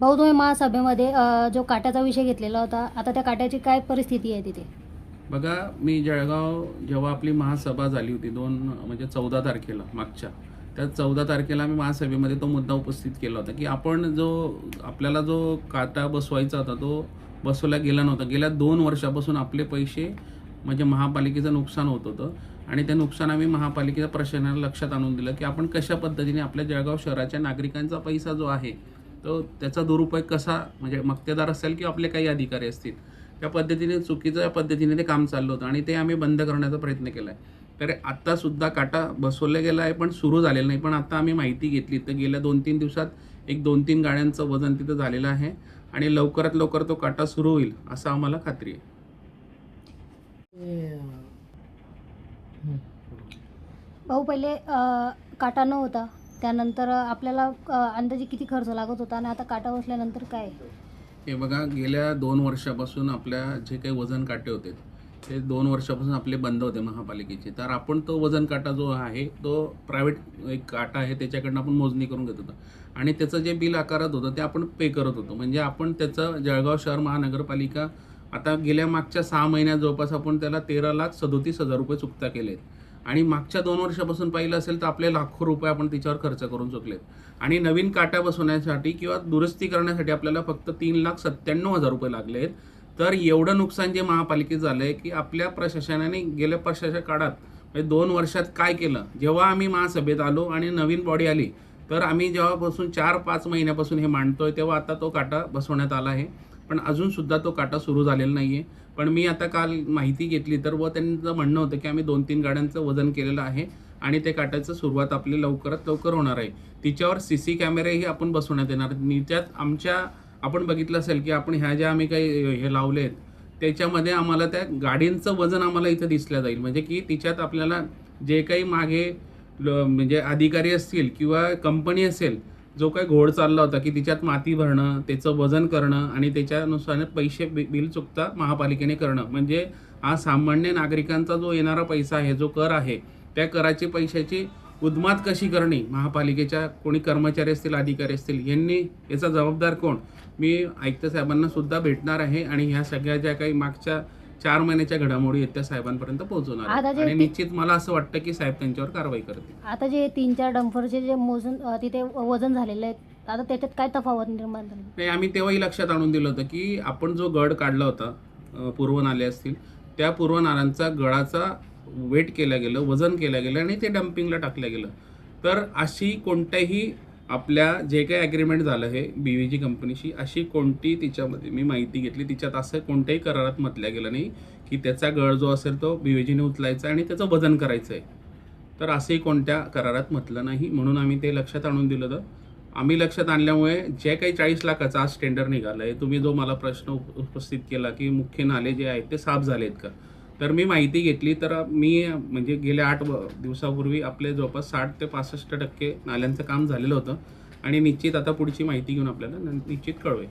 भाऊ, तुम्ही महासभेमध्ये जो काट्याचा विषय घेतलेला होता, आता त्या काट्याची काय परिस्थिती आहे तिथे? बघा, मी जळगाव जेव्हा आपली महासभा झाली होती म्हणजे 14 तारखेला मागच्या, त्या 14 तारखेला मी महासभेमध्ये तो मुद्दा उपस्थित केला होता की आपण आपल्याला जो काटा बसवायचा होता तो बसवला गेला नव्हता. गेल्या 2 वर्षापासून आपले पैसे म्हणजे महापालिकेचं नुकसान होत होतं आणि ते नुकसान आम्ही महापालिकेच्या प्रशासनाला लक्षात आणून दिलं की आपण कशा पद्धतीने आपल्या जळगाव शहराच्या नागरिकांचा पैसा जो आहे तो त्याचा दुरुपयोग कसा, म्हणजे मक्तेदार असेल किंवा आपले काही अधिकारी असतील, त्या पद्धतीने चुकीच्या पद्धतीने ते काम चाललं होतं आणि ते आम्ही बंद करण्याचा प्रयत्न केला आहे. तर आत्तासुद्धा काटा बसवला गेला आहे पण सुरू झालेला नाही. पण आता आम्ही माहिती घेतली तर गेल्या 2-3 दिवसात एक 2-3 गाड्यांचं वजन तिथं झालेलं आहे आणि लवकरात लवकर तो काटा सुरू होईल असं आम्हाला खात्री आहे. भाऊ, पहिले काटा नव्हता, त्यानंतर आपल्याला अंदाजे किती खर्च लागत होता आणि आता काटा बसल्यानंतर काय? हे बघा, गेल्या 2 वर्षापासून आपल्या जे काही वजन काटे होते ते 2 वर्षापासून आपले बंद होते महापालिकेचे. तर आपण तो वजन काटा जो आहे तो प्रायव्हेट एक काटा आहे त्याच्याकडनं आपण मोजणी करून घेत होतो आणि त्याचं जे बिल आकारत होतं ते आपण पे करत होतो. म्हणजे आपण त्याचं जळगाव शहर महानगरपालिका आता गेल्या मागच्या 6 महिन्यात जवळपास आपण त्याला 13,37,000 रुपये चुकता केले आहेत आणि मागच्या 2 वर्षापासून पाहिलं असेल तर आपले लाखो रुपये आपण त्याच्यावर खर्च करून चुकलेत आणि नवीन काट्या बसवण्यासाठी किंवा दुरुस्ती करण्यासाठी आपल्याला फक्त 3,97,000 रुपये लागले आहेत. तर एवढं नुकसान जे महापालिकेत झालं आहे की आपल्या प्रशासनाने गेल्या प्रशासक काळात म्हणजे 2 वर्षात काय केलं. जेव्हा आम्ही महासभेत आलो आणि नवीन बॉडी आली तर आम्ही जेव्हापासून 4-5 महिन्यापासून हे मांडतोय तेव्हा आता तो काटा बसवण्यात आला आहे पण अजूनसुद्धा तो काटा सुरू झालेला नाही आहे. पण मी आता काल माहिती घेतली तर त्यांचं म्हणणं होतं की आम्ही 2-3 गाड्यांचं वजन केलेलं आहे आणि ते काटाचं सुरुवात आपली लवकरात लवकर होणार आहे. तिच्यावर CC कॅमेरेही आपण बसवण्यात येणार. त्यात आमच्या आपण बघितलं असेल की आपण ह्या ज्या आम्ही काही हे लावले आहेत त्याच्यामध्ये आम्हाला त्या गाडींचं वजन आम्हाला इथं दिसलं जाईल. म्हणजे की तिच्यात आपल्याला जे काही मागे म्हणजे अधिकारी असतील किंवा कंपनी असेल जो काही घोड चालला होता की तिच्यात माती भरणं, त्याचं वजन करणं आणि त्याच्यानुसार पैसे बिल चुकता महापालिकेने करणं, म्हणजे हा सामान्य नागरिकांचा जो येणारा पैसा आहे, जो कर आहे, त्या कराची पैशाची उद्मात कशी करणे, महापालिकेच्या कोणी कर्मचारी असतील, अधिकारी असतील, यांनी याचा जबाबदार कोण. मी आयुक्त साहेबांना सुद्धा भेटणार आहे आणि ह्या सगळ्या ज्या काही मागच्या 4 महिन्याच्या घडामोडी आहेत त्या साहेबांपर्यंत पोहोचवणार आहे आणि निश्चित मला असं वाटतं की साहेब त्यांच्यावर कारवाई करतील. आता जे 3-4 डंपरचे जे मोजून तिथे वजन झालेले आहेत, आता त्याच्यात काय तफावत निर्माण झाली? नाही, आम्ही तेव्हाही लक्षात आणून दिलं होतं की आपण जो गड काढला होता, पूर्व नाले असतील, त्या पूर्व नाल्यांचा गडाचा वेट केलं गेलं, वजन केलं गेलं आणि ते डम्पिंगला टाकलं गेलं. तर अशी कोणत्याही आपल्या जे काही ॲग्रीमेंट झालं आहे BVG कंपनीशी, अशी कोणती तिच्यामध्ये मी माहिती घेतली, तिच्यात असं कोणत्याही करारात म्हटलं गेलं नाही की त्याचा गड जो असेल तो BVGने उचलायचा आणि त्याचं वजन करायचं आहे. तर असंही कोणत्या करारात म्हटलं नाही, म्हणून आम्ही ते लक्षात आणून दिलं होतं. आम्ही लक्षात आणल्यामुळे जे काही 40 लाखाचा आज टेंडर निघालं आहे, तुम्ही जो मला प्रश्न उपस्थित केला की मुख्य नाले जे आहेत ते साफ झाले आहेत का, तर मी माहिती घेतली तर मी म्हणजे गेल्या 8 दिवसापूर्वी आपले जवळपास 60 ते 65% नाल्यांचं काम झालेलं होतं आणि निश्चित आता पुढची माहिती घेऊन आपल्याला निश्चित कळवेल.